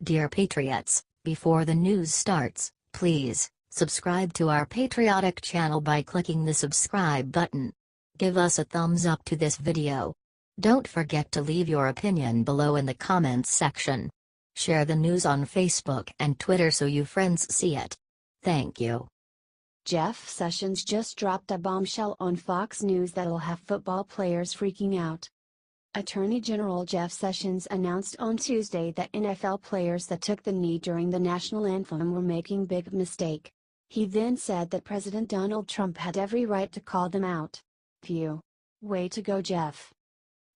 Dear Patriots, before the news starts, please subscribe to our patriotic channel by clicking the subscribe button. Give us a thumbs up to this video. Don't forget to leave your opinion below in the comments section. Share the news on Facebook and Twitter so your friends see it. Thank you. Jeff Sessions just dropped a bombshell on Fox News that'll have football players freaking out. Attorney General Jeff Sessions announced on Tuesday that NFL players that took the knee during the national anthem were making big mistake. He then said that President Donald Trump had every right to call them out. Phew. Way to go, Jeff.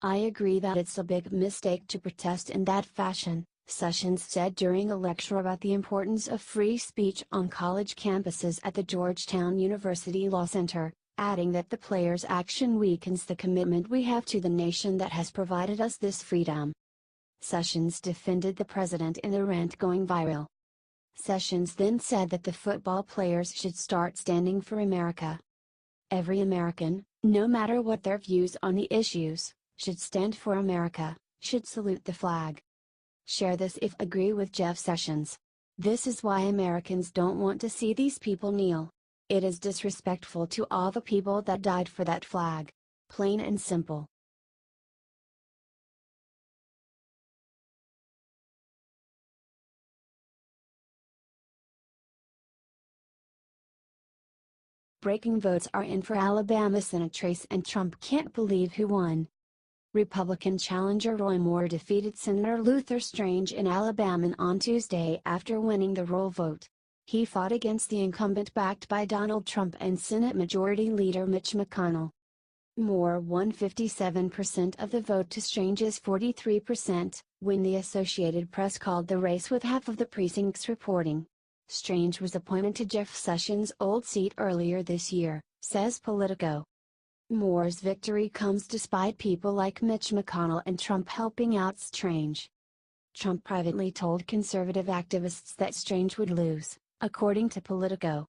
I agree that it's a big mistake to protest in that fashion, Sessions said during a lecture about the importance of free speech on college campuses at the Georgetown University Law Center, adding that the players' action weakens the commitment we have to the nation that has provided us this freedom. Sessions defended the president in a rant going viral. Sessions then said that the football players should start standing for America. Every American, no matter what their views on the issues, should stand for America, should salute the flag. Share this if agree with Jeff Sessions. This is why Americans don't want to see these people kneel. It is disrespectful to all the people that died for that flag. Plain and simple. Breaking votes are in for Alabama Senate race and Trump can't believe who won. Republican challenger Roy Moore defeated Senator Luther Strange in Alabama on Tuesday after winning the roll vote. He fought against the incumbent backed by Donald Trump and Senate Majority Leader Mitch McConnell. Moore won 57% of the vote to Strange's 43%, when the Associated Press called the race with half of the precincts reporting. Strange was appointed to Jeff Sessions' old seat earlier this year, says Politico. Moore's victory comes despite people like Mitch McConnell and Trump helping out Strange. Trump privately told conservative activists that Strange would lose, according to Politico.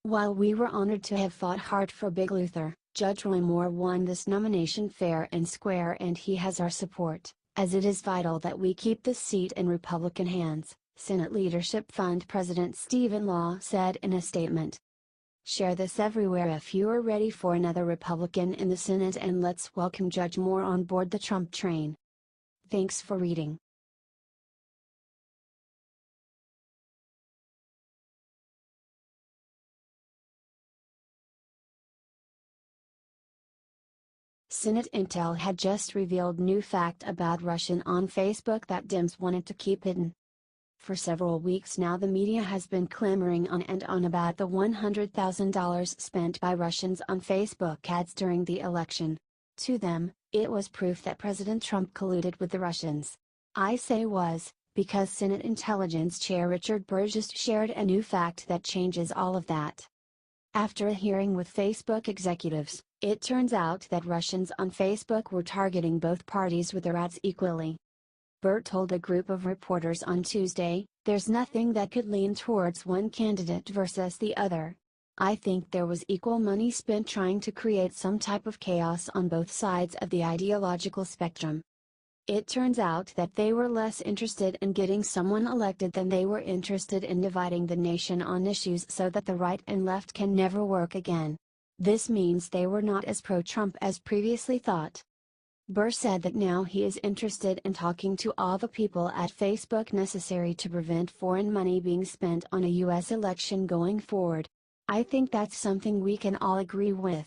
While we were honored to have fought hard for Big Luther, Judge Roy Moore won this nomination fair and square and he has our support, as it is vital that we keep this seat in Republican hands, Senate Leadership Fund President Stephen Law said in a statement. Share this everywhere if you are ready for another Republican in the Senate and let's welcome Judge Moore on board the Trump train. Thanks for reading. Senate Intel had just revealed new fact about Russian on Facebook that Dems wanted to keep hidden. For several weeks now the media has been clamoring on and on about the $100,000 spent by Russians on Facebook ads during the election. To them, it was proof that President Trump colluded with the Russians. I say was, because Senate Intelligence Chair Richard Burr just shared a new fact that changes all of that. After a hearing with Facebook executives, it turns out that Russians on Facebook were targeting both parties with their ads equally. Burr told a group of reporters on Tuesday, "There's nothing that could lean towards one candidate versus the other. I think there was equal money spent trying to create some type of chaos on both sides of the ideological spectrum. It turns out that they were less interested in getting someone elected than they were interested in dividing the nation on issues so that the right and left can never work again. This means they were not as pro-Trump as previously thought." Burr said that now he is interested in talking to all the people at Facebook necessary to prevent foreign money being spent on a U.S. election going forward. I think that's something we can all agree with.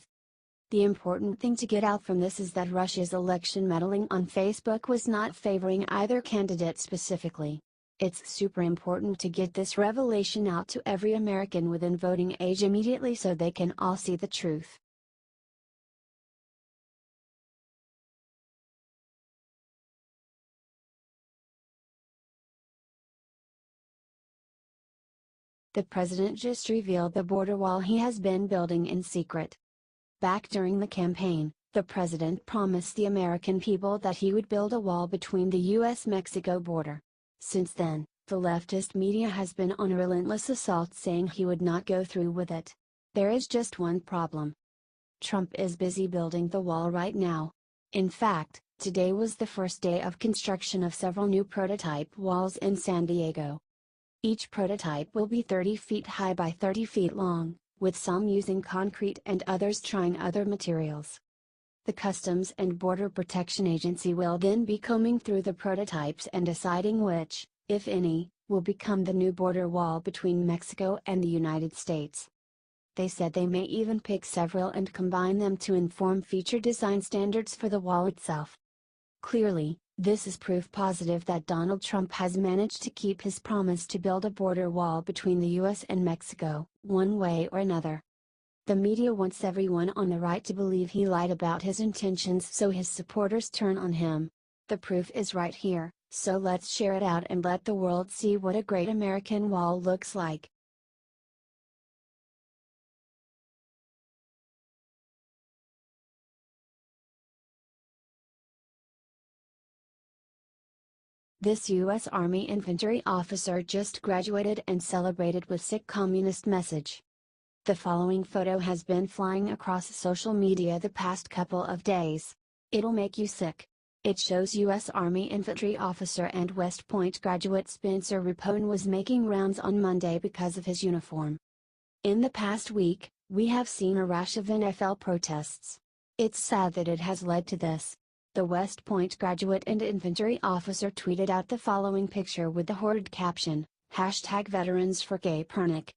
The important thing to get out from this is that Russia's election meddling on Facebook was not favoring either candidate specifically. It's super important to get this revelation out to every American within voting age immediately so they can all see the truth. The president just revealed the border wall he has been building in secret. Back during the campaign, the president promised the American people that he would build a wall between the U.S.-Mexico border. Since then, the leftist media has been on a relentless assault saying he would not go through with it. There is just one problem. Trump is busy building the wall right now. In fact, Today was the first day of construction of several new prototype walls in San Diego. Each prototype will be 30 feet high by 30 feet long, with some using concrete and others trying other materials. The Customs and Border Protection Agency will then be combing through the prototypes and deciding which, if any, will become the new border wall between Mexico and the United States. They said they may even pick several and combine them to inform future design standards for the wall itself. Clearly, this is proof positive that Donald Trump has managed to keep his promise to build a border wall between the US and Mexico, one way or another. The media wants everyone on the right to believe he lied about his intentions, so his supporters turn on him. The proof is right here, so let's share it out and let the world see what a great American wall looks like. This U.S. Army infantry officer just graduated and celebrated with sick communist message. The following photo has been flying across social media the past couple of days. It'll make you sick. It shows U.S. Army infantry officer and West Point graduate Spencer Rapone was making rounds on Monday because of his uniform. In the past week, we have seen a rash of NFL protests. It's sad that it has led to this. The West Point graduate and infantry officer tweeted out the following picture with the horrid caption, #VeteransForGayPernick.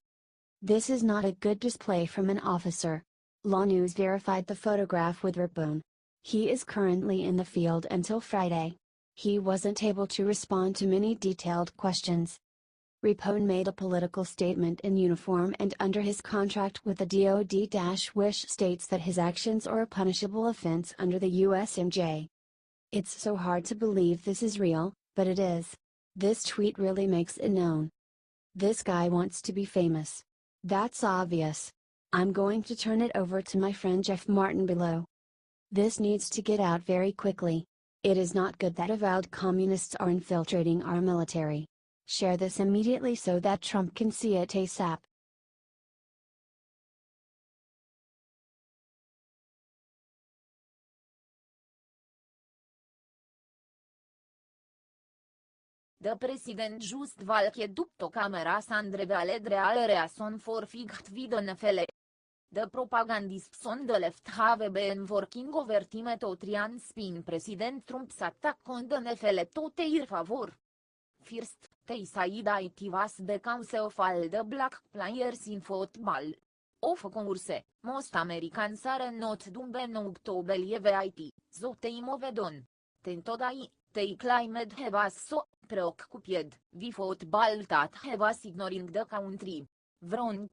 This is not a good display from an officer. Law News verified the photograph with Rapone. He is currently in the field until Friday. He wasn't able to respond to many detailed questions. Rapone made a political statement in uniform and under his contract with the DoD-Wish states that his actions are a punishable offense under the USMJ. It's so hard to believe this is real, but it is. This tweet really makes it known. This guy wants to be famous. That's obvious. I'm going to turn it over to my friend Jeff Martin below. This needs to get out very quickly. It is not good that avowed communists are infiltrating our military. Share this immediately so that Trump can see it ASAP. The president just valke dupto camera sandrevale dreale reason for ficht vidon fele. The propagandists on the left have been working overtime to try and spin President Trump's attack on the NFL to their favor. First, they said it was because of all the black players in football. Of course, most Americans are not dumb enough to believe it, so they moved on. Today, they claimed he was so preoccupied with football that he was ignoring the country. Wrong.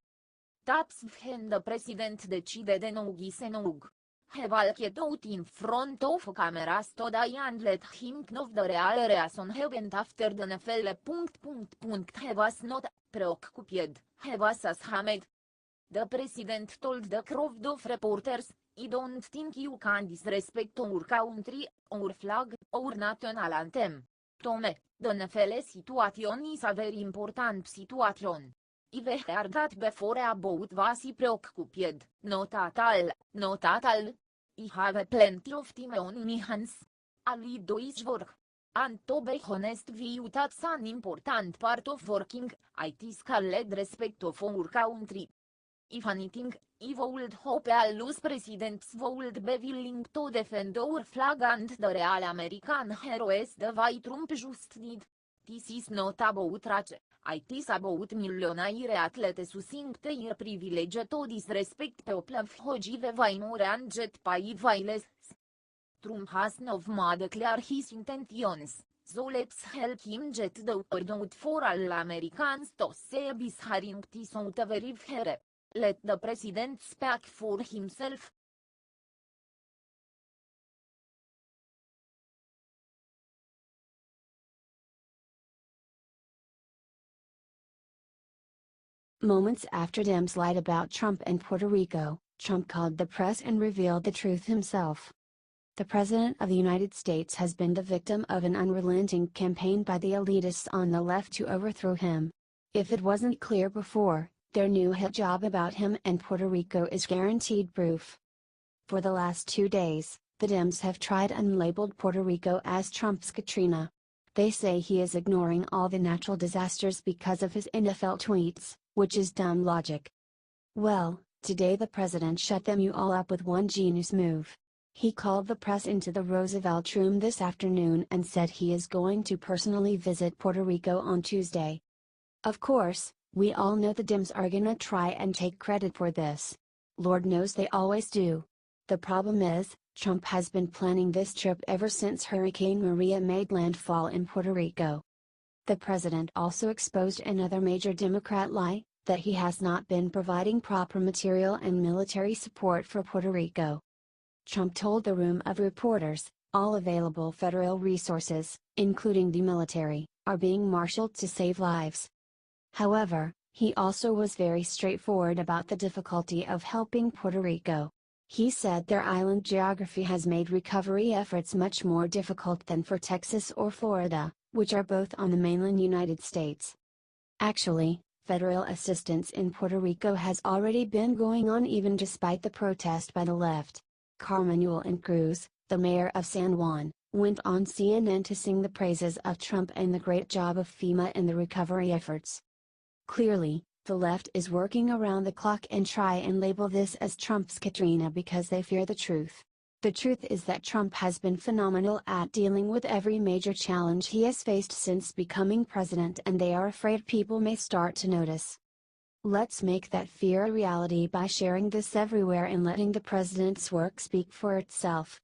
That's when the president decided no gisenog. He walked out in front of cameras today and let him know the real reason he went after the NFL. He was not preoccupied, he was ashamed. The president told the crowd of reporters, "I don't think you can disrespect our country, our flag, our national anthem. Tome, the NFL situation is a very important situation. I've heard that before about was I preoccupied, not at all, not at all. I have plenty of time on my hands. All I do is work. And to be honest with you, that's an important part of working, it is called respect of our country. If anything, I would hope all those presidents would be willing to defend our flag and the real American heroes the way Trump just did. This is not about race, it is about milionaire athletes using their privilege to disrespect people who give way more and jet by violence. Trump has now made clear his intentions, so let's help him get the word out for all Americans to say this hearing this out very fair. Let the president speak for himself. Moments after Dems lied about Trump and Puerto Rico, Trump called the press and revealed the truth himself. The President of the United States has been the victim of an unrelenting campaign by the elitists on the left to overthrow him. If it wasn't clear before, their new hit job about him and Puerto Rico is guaranteed proof. For the last 2 days, The Dems have tried and labeled Puerto Rico as Trump's Katrina. They say he is ignoring all the natural disasters because of his NFL tweets, which is dumb logic. Well, today the president shut them all up with one genius move. He called the press into the Roosevelt Room this afternoon and said he is going to personally visit Puerto Rico on Tuesday. Of course, we all know the Dems are gonna try and take credit for this. Lord knows they always do. The problem is, Trump has been planning this trip ever since Hurricane Maria made landfall in Puerto Rico. The president also exposed another major Democrat lie, that he has not been providing proper material and military support for Puerto Rico. Trump told the room of reporters, all available federal resources, including the military, are being marshaled to save lives. However, he also was very straightforward about the difficulty of helping Puerto Rico. He said their island geography has made recovery efforts much more difficult than for Texas or Florida, which are both on the mainland United States. Actually, federal assistance in Puerto Rico has already been going on even despite the protest by the left. Carmanuel and Cruz, the mayor of San Juan, went on CNN to sing the praises of Trump and the great job of FEMA in the recovery efforts. Clearly, the left is working around the clock and try and label this as Trump's Katrina because they fear the truth. The truth is that Trump has been phenomenal at dealing with every major challenge he has faced since becoming president, and they are afraid people may start to notice. Let's make that fear a reality by sharing this everywhere and letting the president's work speak for itself.